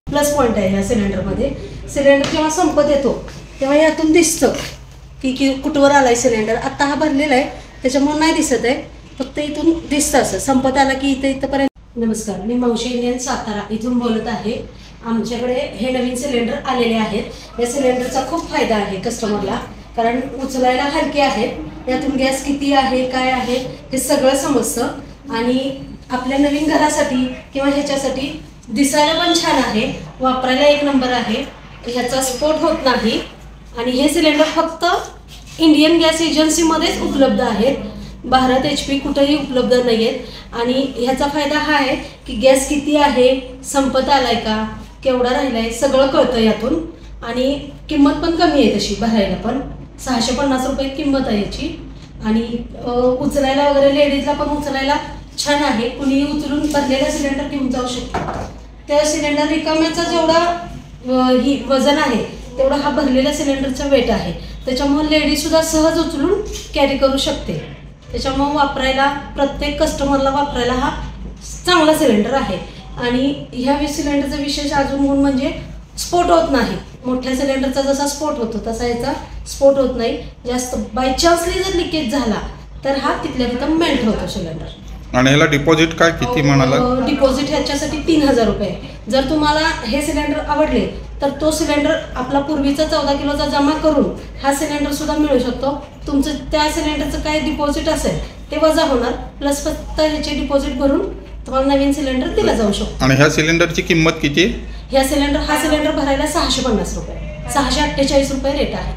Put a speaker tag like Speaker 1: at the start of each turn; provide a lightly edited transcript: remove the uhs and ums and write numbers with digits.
Speaker 1: Plus point आहे या सिलेंडरमध्ये। सिलेंडर जेव्हा संपत येतो तेव्हा यातून दिसतं की कुठवर आलाय सिलेंडर। आता हा भरलेला आहे त्याच्यामुळे नाही दिसत आहे, फक्त इथून दिसतं असं संपत आला की इथपर्यंत। नमस्कार, मी मावशी इंडियन सातारा इथून बोलत आहे। आमच्याकडे हे नवीन सिलेंडर आलेले आहेत। या सिलेंडरचा खूप फायदा आहे कस्टमरला, कारण उचलायला हलके आहेत। यातून गॅस किती आहे काय आहे हे सगळं समजतं आणि आपल्या नवीन घरासाठी किंवा ह्याच्यासाठी दिसायला पण छान आहे, वापरायला एक नंबर आहे। ह्याचा स्फोट होत नाही आणि हे सिलेंडर फक्त इंडियन गॅस एजन्सीमध्येच उपलब्ध आहेत। भारत HP कुठेही उपलब्ध नाही आहेत। आणि ह्याचा फायदा हा आहे की गॅस किती आहे, संपत आलाय का, केवढा राहिलाय सगळं कळतं यातून। आणि किंमत पण कमी आहे तशी, भरायला पण 650 रुपये किंमत आहे याची। आणि उचलायला वगैरे लेडीजला पण उचलायला छान आहे, कुणीही उचलून भरलेला सिलेंडर घेऊन जाऊ शकतो। त्या सिलेंडर रिकाम्याचा जेवढा ही वजन आहे तेवढा हा भरलेल्या सिलेंडरचा वेट आहे, त्याच्यामुळे लेडीज सुद्धा सहज उचलून कॅरी करू शकते। त्याच्यामुळे वापरायला प्रत्येक कस्टमरला वापरायला हा चांगला सिलेंडर आहे। आणि ह्या सिलेंडरचा विशेष अजून गुण म्हणजे स्फोट होत नाही। मोठ्या सिलेंडरचा जसा स्फोट होतो तसा याचा स्फोट होत नाही। जास्त बाय चान्सली जर लिकेज झाला तर हा तिथल्या तिथं मेल्ट होतो सिलेंडर।
Speaker 2: आणि ह्याला डिपॉझिट काय किती म्हणाला?
Speaker 1: डिपॉझिट ह्याच्यासाठी 3000 रुपये। जर तुम्हाला हे सिलेंडर आवडले तर तो सिलेंडर आपला पूर्वीचा 14 किलोचा जमा करून हा सिलेंडर सुद्धा मिळू शकतो। तुमचं त्या सिलेंडरचं काय डिपॉझिट असेल ते वजा होणार, प्लस फक्त ह्याचे डिपॉझिट भरून तुम्हाला नवीन सिलेंडर दिला जाऊ शकतो।
Speaker 2: आणि ह्या सिलेंडरची किंमत किती?
Speaker 1: हा सिलेंडर भरायला 650 रुपये, 648 रुपये रेट आहे।